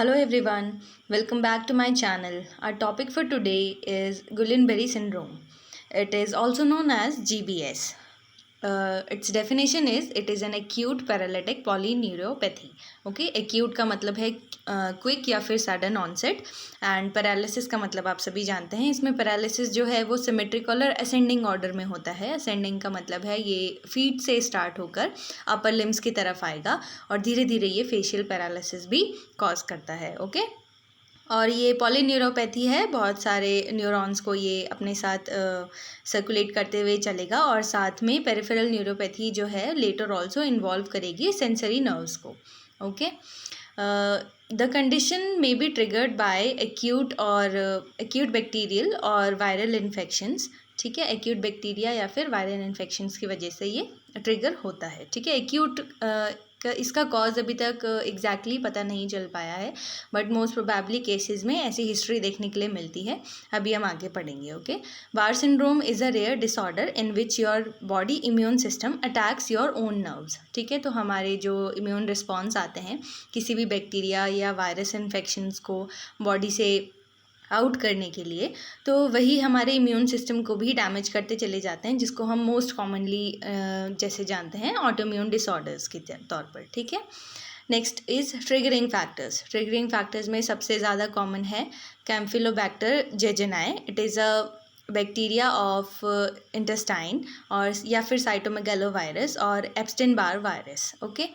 Hello everyone, welcome back to my channel. Our topic for today is Guillain-Barré syndrome. It is also known as GBS. Its definition is it is an acute paralytic polyneuropathy. Okay acute का मतलब है quick या फिर sudden onset and paralysis का मतलब आप सभी जानते हैं। इसमें पैरालिसिस जो है वो सिमेट्रिकल और असेंडिंग ऑर्डर में होता है। असेंडिंग का मतलब है ये फीट से स्टार्ट होकर अपर लिम्स की तरफ आएगा और धीरे धीरे ये फेशियल पैरालिसिस भी कॉज करता है। ओके और ये पॉलीन्यूरोपैथी है, बहुत सारे न्यूरॉन्स को ये अपने साथ सर्कुलेट करते हुए चलेगा और साथ में पेरिफेरल न्यूरोपैथी जो है लेटर ऑल्सो इन्वॉल्व करेगी सेंसरी नर्व्स को। Okay the condition may be triggered by acute bacterial और वायरल इन्फेक्शंस। ठीक है, एक्यूट बैक्टीरिया या फिर वायरल इन्फेक्शंस की वजह से ये ट्रिगर होता है। ठीक है, एक्यूट इसका कॉज अभी तक एग्जैक्टली पता नहीं चल पाया है, बट मोस्ट प्रोबेबली केसेस में ऐसी हिस्ट्री देखने के लिए मिलती है। अभी हम आगे पढ़ेंगे। Okay Barre syndrome is a rare disorder in which your body immune system attacks your own nerves. ठीक है, तो हमारे जो इम्यून रिस्पॉन्स आते हैं किसी भी बैक्टीरिया या वायरस इन्फेक्शंस को बॉडी से आउट करने के लिए, तो वही हमारे इम्यून सिस्टम को भी डैमेज करते चले जाते हैं, जिसको हम मोस्ट कॉमनली जैसे जानते हैं ऑटोइम्यून डिसऑर्डर्स के तौर पर। ठीक है, next is triggering factors. Triggering factors में सबसे ज़्यादा कॉमन है Campylobacter jejuni. It is a bacteria of intestine और या फिर साइटोमेगालोवायरस और एप्स्टेन बार वायरस। ओके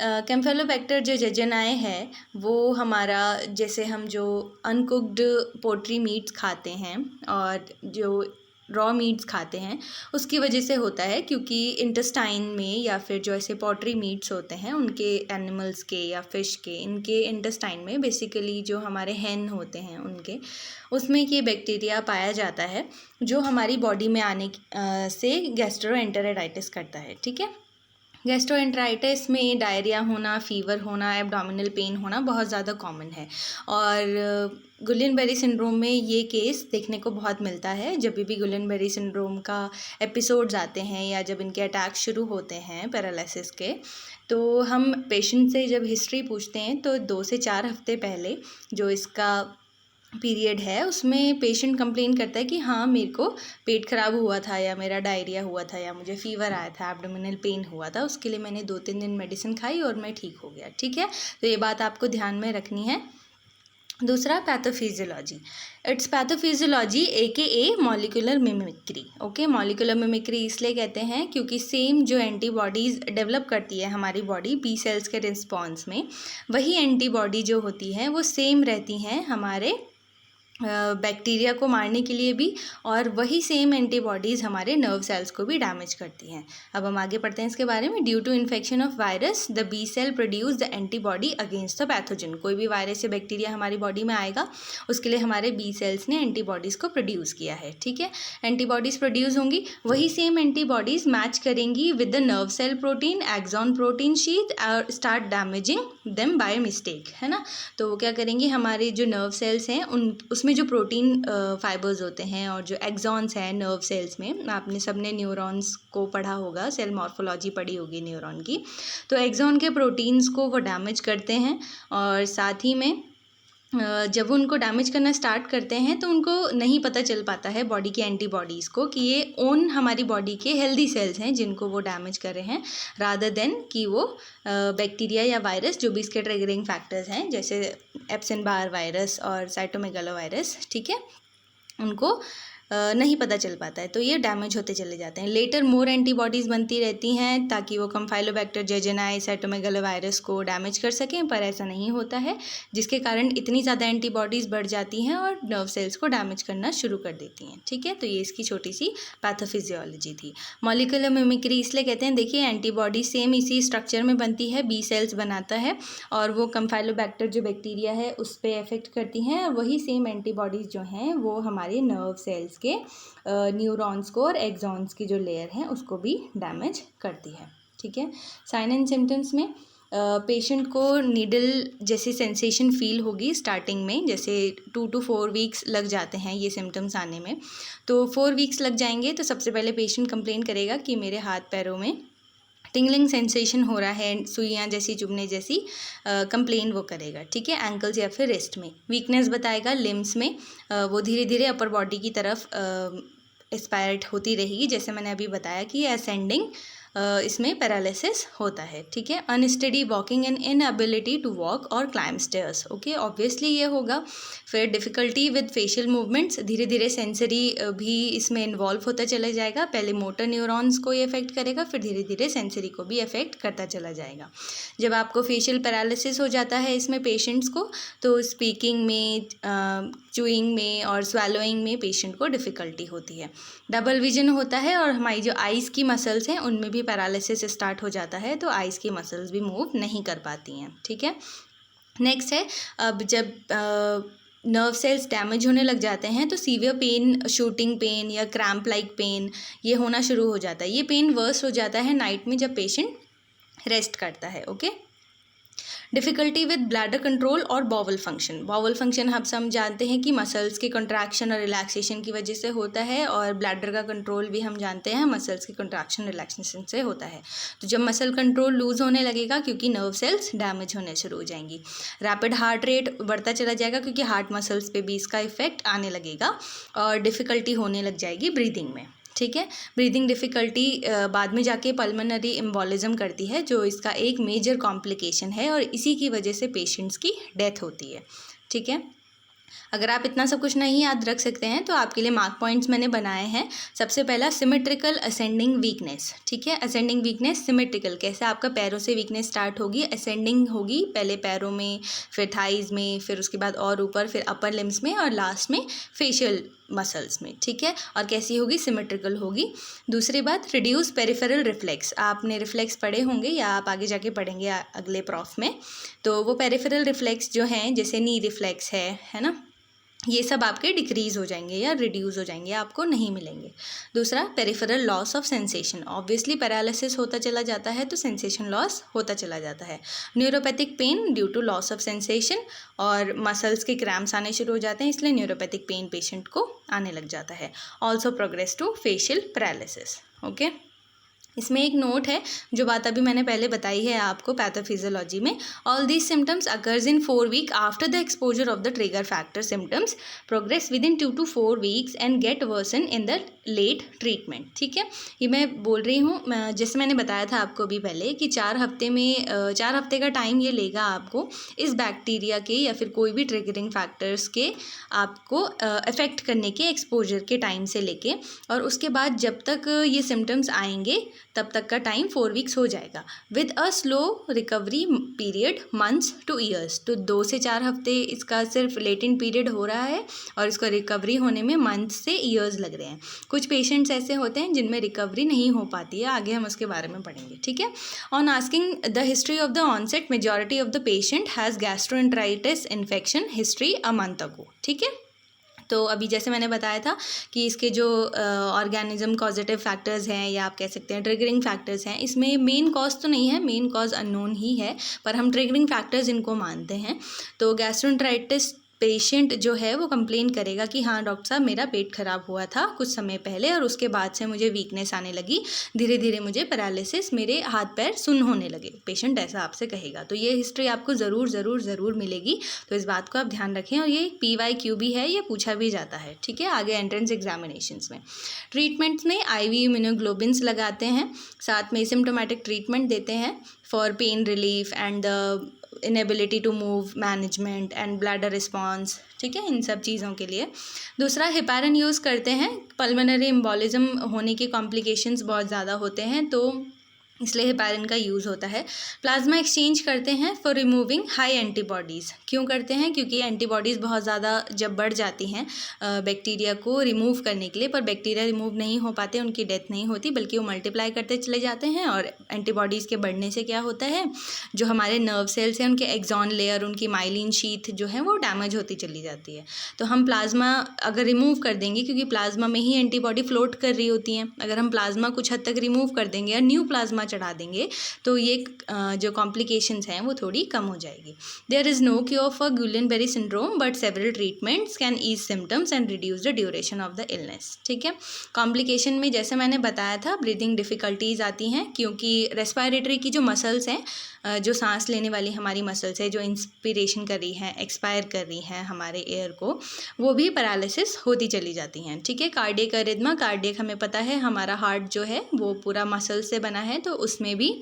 कैम्फिलोबैक्टर जो जेजेनाई है वो हमारा जैसे हम जो अनकुक्ड पोल्ट्री मीट्स खाते हैं और जो रॉ मीट्स खाते हैं उसकी वजह से होता है, क्योंकि इंटेस्टाइन में या फिर जो ऐसे पोल्ट्री मीट्स होते हैं उनके एनिमल्स के या फिश के इनके इंटेस्टाइन में बेसिकली जो हमारे हैन होते हैं उनके उसमें ये बैक्टीरिया पाया जाता है जो हमारी बॉडी में आने से गैस्ट्रोएंटेराइटिस करता है। ठीक है, गैस्ट्रोएंटेराइटिस में डायरिया होना, फीवर होना, एब्डोमिनल पेन होना बहुत ज़्यादा कॉमन है और गुलियन-बेरी सिंड्रोम में ये केस देखने को बहुत मिलता है। जब भी गुलियन-बेरी सिंड्रोम का एपिसोड्स आते हैं या जब इनके अटैक शुरू होते हैं पैरालिसिस के, तो हम पेशेंट से जब हिस्ट्री पूछते हैं तो 2 से 4 हफ्ते पहले जो इसका पीरियड है उसमें पेशेंट कंप्लेन करता है कि हाँ मेरे को पेट ख़राब हुआ था या मेरा डायरिया हुआ था या मुझे फ़ीवर आया था, एब्डोमिनल पेन हुआ था, उसके लिए मैंने 2-3 दिन मेडिसिन खाई और मैं ठीक हो गया। ठीक है, तो ये बात आपको ध्यान में रखनी है। दूसरा pathophysiology. It's pathophysiology AKA molecular mimicry. Okay molecular mimicry इसलिए कहते हैं क्योंकि सेम जो एंटीबॉडीज़ डेवलप करती है हमारी बॉडी बी सेल्स के रिस्पॉन्स में, वही एंटीबॉडी जो होती हैं वो सेम रहती हैं हमारे बैक्टीरिया को मारने के लिए भी, और वही सेम एंटीबॉडीज़ हमारे नर्व सेल्स को भी डैमेज करती हैं। अब हम आगे पढ़ते हैं इसके बारे में। Due to infection of virus the B cell produce the antibody against the pathogen. कोई भी वायरस या बैक्टीरिया हमारी बॉडी में आएगा उसके लिए हमारे बी सेल्स ने एंटीबॉडीज़ को प्रोड्यूस किया है। ठीक है, एंटीबॉडीज़ प्रोड्यूस होंगी, वही सेम एंटीबॉडीज़ मैच करेंगी with the nerve cell protein axon protein sheath और start damaging them by mistake, है ना। तो वो क्या करेंगे, हमारे जो नर्व सेल्स हैं उसमें जो प्रोटीन फाइबर्स होते हैं और जो एक्सॉन्स हैं नर्व सेल्स में, आपने सबने न्यूरॉन्स को पढ़ा होगा, सेल मॉर्फोलॉजी पढ़ी होगी न्यूरॉन की, तो एक्सॉन के प्रोटीन्स को वो डैमेज करते हैं और साथ ही में जब वो उनको डैमेज करना स्टार्ट करते हैं तो उनको नहीं पता चल पाता है बॉडी के एंटीबॉडीज़ को कि ये ओन हमारी बॉडी के हेल्दी सेल्स हैं जिनको वो डैमेज कर रहे हैं, रादर देन कि वो बैक्टीरिया या वायरस जो भी इसके ट्रिगरिंग फैक्टर्स हैं जैसे एप्सन बार वायरस और साइटोमेगालोवायरस। ठीक है, उनको नहीं पता चल पाता है, तो ये डैमेज होते चले जाते हैं। लेटर मोर एंटीबॉडीज़ बनती रहती हैं ताकि वो कैम्फिलोबैक्टर जेजेनाई साइटोमेगालोवायरस को डैमेज कर सकें, पर ऐसा नहीं होता है, जिसके कारण इतनी ज़्यादा एंटीबॉडीज़ बढ़ जाती हैं और नर्व सेल्स को डैमेज करना शुरू कर देती हैं। ठीक है, तो ये इसकी छोटी सी पैथोफिजियोलॉजी थी। मॉलिक्यूलर मिमिक्री इसलिए कहते हैं, देखिए एंटीबॉडी सेम इसी स्ट्रक्चर में बनती है, बी सेल्स बनाता है और वो कैम्फिलोबैक्टर जो बैक्टीरिया है उस पर इफेक्ट करती हैं और वही सेम एंटीबॉडीज़ जो हैं वो हमारे नर्व सेल्स के न्यूरॉन्स को और एक्सॉन्स की जो लेयर है उसको भी डैमेज करती है। ठीक है, साइन एंड सिम्टम्स में पेशेंट को नीडल जैसी सेंसेशन फील होगी स्टार्टिंग में, जैसे 2 to 4 वीक्स लग जाते हैं ये सिम्टम्स आने में। तो 4 वीक्स लग जाएंगे तो सबसे पहले पेशेंट कंप्लेन करेगा कि मेरे हाथ पैरों में टिंगलिंग सेंसेशन हो रहा है, सुइयाँ जैसी चुभने जैसी कंप्लेन वो करेगा, ठीक है, एंकल्स या फिर रिस्ट में। वीकनेस बताएगा लिम्स में, वो धीरे धीरे अपर बॉडी की तरफ एस्पायरेट होती रहेगी, जैसे मैंने अभी बताया कि असेंडिंग इसमें पैरालिसिस होता है, ठीक है। Unsteady walking and inability to walk और क्लाइम स्टेयर्स, ओके, ऑब्वियसली ये होगा। फिर डिफ़िकल्टी विद फेशियल मूवमेंट्स, धीरे धीरे सेंसरी भी इसमें इन्वॉल्व होता चला जाएगा। पहले मोटर न्यूरॉन्स को ये अफेक्ट करेगा, फिर धीरे धीरे सेंसरी को भी अफेक्ट करता चला जाएगा। जब आपको फेशियल पैरालिसिस हो जाता है इसमें पेशेंट्स को, तो स्पीकिंग में, च्यूइंग में और स्वैलोइंग में पेशेंट को डिफ़िकल्टी होती है। डबल विजन होता है और हमारी जो आइज़ की मसल्स हैं उनमें भी पैरालिसिस स्टार्ट हो जाता है, तो आइज़ की मसल्स भी मूव नहीं कर पाती हैं, ठीक है। नेक्स्ट है, अब जब नर्व सेल्स डैमेज होने लग जाते हैं तो सीवियर पेन, शूटिंग पेन या क्रैम्प लाइक पेन ये होना शुरू हो जाता है। ये पेन वर्स्ट हो जाता है नाइट में जब पेशेंट रेस्ट करता है, okay. Difficulty with bladder control और बॉवल फंक्शन। बॉवल फंक्शन हम जानते हैं कि मसल्स के कंट्रैक्शन और रिलैक्सेशन की वजह से होता है, और ब्लैडर का कंट्रोल भी हम जानते हैं मसल्स के कंट्रैक्शन रिलैक्सेशन से होता है। तो जब मसल कंट्रोल लूज़ होने लगेगा क्योंकि नर्व सेल्स डैमेज होने शुरू हो जाएंगी। रैपिड हार्ट रेट बढ़ता चला जाएगा क्योंकि हार्ट मसल्स पे भी इसका इफेक्ट आने लगेगा, और डिफ़िकल्टी होने लग जाएगी ब्रीदिंग में, ठीक है। ब्रीदिंग डिफ़िकल्टी बाद में जाके पल्मोनरी एम्बोलिज्म करती है, जो इसका एक मेजर कॉम्प्लिकेशन है, और इसी की वजह से पेशेंट्स की डेथ होती है, ठीक है। अगर आप इतना सब कुछ नहीं याद रख सकते हैं तो आपके लिए मार्क पॉइंट्स मैंने बनाए हैं। सबसे पहला सिमेट्रिकल असेंडिंग वीकनेस, ठीक है। असेंडिंग वीकनेस सिमेट्रिकल, कैसे आपका पैरों से वीकनेस स्टार्ट होगी, असेंडिंग होगी, पहले पैरों में, फिर थाइज़ में, फिर उसके बाद और ऊपर, फिर अपर लिम्स में, और लास्ट में फेशियल मसल्स में, ठीक है। और कैसी होगी, सिमेट्रिकल होगी। दूसरी बात, रिड्यूस पेरिफेरल रिफ्लेक्स। आपने रिफ्लेक्स पढ़े होंगे या आप आगे जाके पढ़ेंगे अगले प्रॉफ में, तो वो पेरिफेरल रिफ्लेक्स जो हैं, जैसे नी रिफ्लेक्स है ना, ये सब आपके डिक्रीज़ हो जाएंगे या रिड्यूस हो जाएंगे, आपको नहीं मिलेंगे। दूसरा, peripheral loss of sensation. Obviously paralysis होता चला जाता है तो सेंसेशन लॉस होता चला जाता है। Neuropathic pain due to loss of sensation, और मसल्स के क्रैम्प्स आने शुरू हो जाते हैं, इसलिए न्यूरोपैथिक पेन पेशेंट को आने लग जाता है। Also progress to facial paralysis, okay. इसमें एक नोट है, जो बात अभी मैंने पहले बताई है आपको पैथोफिजियोलॉजी में। All these symptoms occurs in 4 week after the exposure of the trigger factor. Symptoms progress within 2 to 4 weeks and get worsen in the late treatment, ठीक है। ये मैं बोल रही हूँ, जैसे मैंने बताया था आपको भी पहले कि 4 हफ्ते का टाइम ये लेगा आपको इस बैक्टीरिया के या फिर कोई भी ट्रिगरिंग फैक्टर्स के आपको अफेक्ट करने के एक्सपोजर के टाइम से लेके, और उसके बाद जब तक ये सिम्टम्स आएंगे तब तक का टाइम 4 वीक्स हो जाएगा, with a slow recovery period months two years. तो 2 से 4 हफ्ते इसका सिर्फ लेटेंट पीरियड हो रहा है, और इसको रिकवरी होने में मंथ से ईयर्स लग रहे हैं। कुछ पेशेंट्स ऐसे होते हैं जिनमें रिकवरी नहीं हो पाती है, आगे हम उसके बारे में पढ़ेंगे, ठीक है। On asking the history of the onset, majority of the patient has gastroenteritis infection history a month ago, ठीक है। तो अभी जैसे मैंने बताया था कि इसके जो ऑर्गेनिज्म कॉजेटिव फैक्टर्स हैं, या आप कह सकते हैं ट्रिगरिंग फैक्टर्स हैं, इसमें मेन कॉज तो नहीं है, मेन कॉज अननोन ही है, पर हम ट्रिगरिंग फैक्टर्स इनको मानते हैं। तो गैस्ट्रोएंटेराइटिस पेशेंट जो है वो कंप्लेन करेगा कि हाँ डॉक्टर साहब, मेरा पेट ख़राब हुआ था कुछ समय पहले, और उसके बाद से मुझे वीकनेस आने लगी, धीरे धीरे मुझे पैरालिसिस, मेरे हाथ पैर सुन्न होने लगे। पेशेंट ऐसा आपसे कहेगा, तो ये हिस्ट्री आपको ज़रूर मिलेगी, तो इस बात को आप ध्यान रखें। और ये PYQ भी है, ये पूछा भी जाता है, ठीक है, आगे एंट्रेंस एग्जामिनेशंस में। ट्रीटमेंट्स में IV इम्यूनोग्लोबिन्स लगाते हैं, साथ में सिम्टोमेटिक ट्रीटमेंट देते हैं for pain relief and the inability to move management and bladder response, ठीक है, इन सब चीज़ों के लिए। दूसरा, हेपारिन यूज़ करते हैं, पल्मोनरी एम्बोलिज्म होने के कॉम्प्लिकेशंस बहुत ज़्यादा होते हैं, तो इसलिए हेपारिन का यूज़ होता है। प्लाज्मा एक्सचेंज करते हैं फॉर रिमूविंग हाई एंटीबॉडीज़। क्यों करते हैं? क्योंकि एंटीबॉडीज़ बहुत ज़्यादा जब बढ़ जाती हैं बैक्टीरिया को रिमूव करने के लिए, पर बैक्टीरिया रिमूव नहीं हो पाते, उनकी डेथ नहीं होती, बल्कि वो मल्टीप्लाई करते चले जाते हैं। और एंटीबॉडीज़ के बढ़ने से क्या होता है, जो हमारे नर्व सेल्स हैं उनके एक्सॉन लेयर, उनकी माइलिन शीथ जो है वो डैमेज होती चली जाती है। तो हम प्लाज्मा अगर रिमूव कर देंगे, क्योंकि प्लाज्मा में ही एंटीबॉडी फ्लोट कर रही होती हैं, अगर हम प्लाज्मा कुछ हद तक रिमूव कर देंगे या न्यू प्लाज्मा चढ़ा देंगे तो ये जो कॉम्प्लिकेशंस हैं वो थोड़ी कम हो जाएगी। There is no cure for Guillain Barre syndrome but several treatments can ease symptoms and reduce the duration of the illness. ठीक है, कॉम्प्लिकेशन में जैसे मैंने बताया था ब्रीदिंग डिफ़िकल्टीज़ आती हैं क्योंकि रेस्पिरेटरी की जो मसल्स हैं, जो सांस लेने वाली हमारी मसल्स है, जो इंस्पिरेशन कर रही हैं, एक्सपायर कर रही हैं हमारे एयर को, वो भी पैरालिसिस होती चली जाती हैं। ठीक है, कार्डियक अरिथमा, कार्डियक हमें पता है हमारा हार्ट जो है वो पूरा मसल से बना है, तो उसमें भी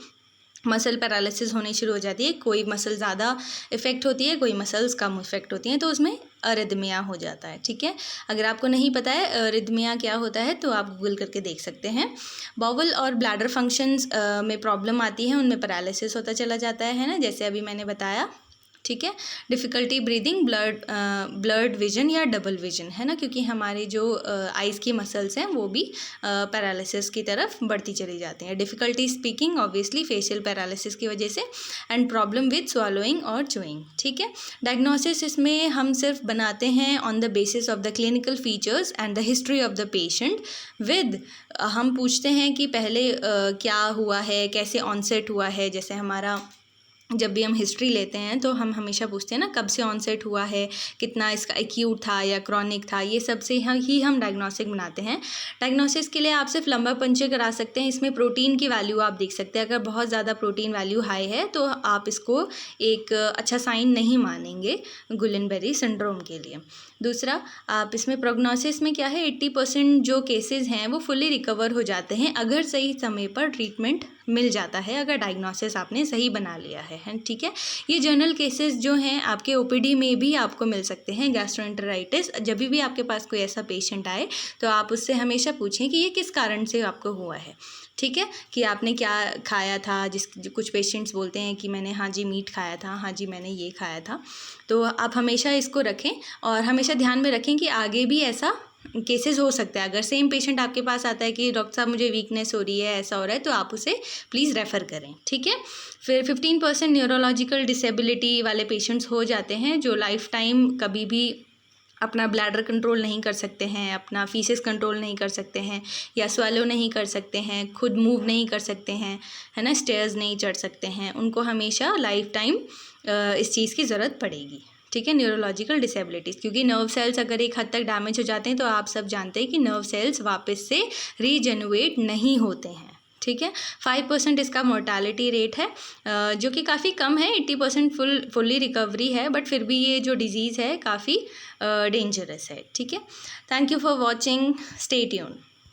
मसल पैरालिसिस होनी शुरू हो जाती है। कोई मसल ज़्यादा इफ़ेक्ट होती है, कोई मसल्स कम इफ़ेक्ट होती हैं, तो उसमें अरिथमिया हो जाता है। ठीक है, अगर आपको नहीं पता है अरिथमिया क्या होता है तो आप गूगल करके देख सकते हैं। बाउल और ब्लैडर फंक्शंस में प्रॉब्लम आती है, उनमें पैरालिसिस होता चला जाता है ना, जैसे अभी मैंने बताया। ठीक है, डिफ़िकल्टी ब्रीदिंग, ब्लर्ड विजन या डबल विजन, है ना, क्योंकि हमारे जो आइज़ की मसल्स हैं वो भी पैरालिसिस की तरफ बढ़ती चली जाती हैं। Difficulty speaking obviously facial paralysis की वजह से, एंड प्रॉब्लम विद स्वॉलोइंग और च्यूइंग। ठीक है, डायग्नोसिस इसमें हम सिर्फ बनाते हैं on the basis of the clinical features and the history of the patient with, हम पूछते हैं कि पहले क्या हुआ है, कैसे ऑनसेट हुआ है। जैसे हमारा जब भी हम हिस्ट्री लेते हैं तो हम हमेशा पूछते हैं ना कब से ऑनसेट हुआ है, कितना इसका एक्यूट था या क्रॉनिक था, ये सब से ही हम डायग्नोस्टिक बनाते हैं। डायग्नोसिस के लिए आप सिर्फ लंबा पंचर करा सकते हैं। इसमें प्रोटीन की वैल्यू आप देख सकते हैं, अगर बहुत ज़्यादा प्रोटीन वैल्यू हाई है तो आप इसको एक अच्छा साइन नहीं मानेंगे गुइलेन-बेरी सिंड्रोम के लिए। दूसरा, आप इसमें प्रोग्नोसिस में क्या है, 80% जो केसेस हैं वो फुली रिकवर हो जाते हैं अगर सही समय पर ट्रीटमेंट मिल जाता है, अगर डायग्नोसिस आपने सही बना लिया है। ठीक है, ये जनरल केसेस जो हैं आपके ओपीडी में भी आपको मिल सकते हैं। गैस्ट्रोएंटेराइटिस, जब भी आपके पास कोई ऐसा पेशेंट आए तो आप उससे हमेशा पूछें कि ये किस कारण से आपको हुआ है। ठीक है, कि आपने क्या खाया था। कुछ पेशेंट्स बोलते हैं कि मैंने हाँ जी मीट खाया था, हाँ जी मैंने ये खाया था। तो आप हमेशा इसको रखें और हमेशा ध्यान में रखें कि आगे भी ऐसा केसेस हो सकता है। अगर सेम पेशेंट आपके पास आता है कि डॉक्टर साहब मुझे वीकनेस हो रही है, ऐसा हो रहा है, तो आप उसे प्लीज़ रेफ़र करें। ठीक है, फिर 15% न्यूरोलॉजिकल डिसेबिलिटी वाले पेशेंट्स हो जाते हैं जो लाइफ टाइम कभी भी अपना ब्लैडर कंट्रोल नहीं कर सकते हैं, अपना फीसेस कंट्रोल नहीं कर सकते हैं, या स्वेलो नहीं कर सकते हैं, खुद मूव नहीं कर सकते हैं, है ना, स्टेयर्स नहीं चढ़ सकते हैं। उनको हमेशा लाइफ टाइम इस चीज़ की ज़रूरत पड़ेगी। ठीक है, न्यूरोलॉजिकल डिसेबिलिटीज़, क्योंकि नर्व सेल्स अगर एक हद तक डैमेज हो जाते हैं तो आप सब जानते हैं कि नर्व सेल्स वापस से रीजनरेट नहीं होते हैं। ठीक है, 5% इसका मोर्टालिटी रेट है, जो कि काफ़ी कम है। 80% फुल्ली रिकवरी है, बट फिर भी ये जो डिज़ीज़ है काफ़ी डेंजरस है। ठीक है, thank you for watching, stay tuned.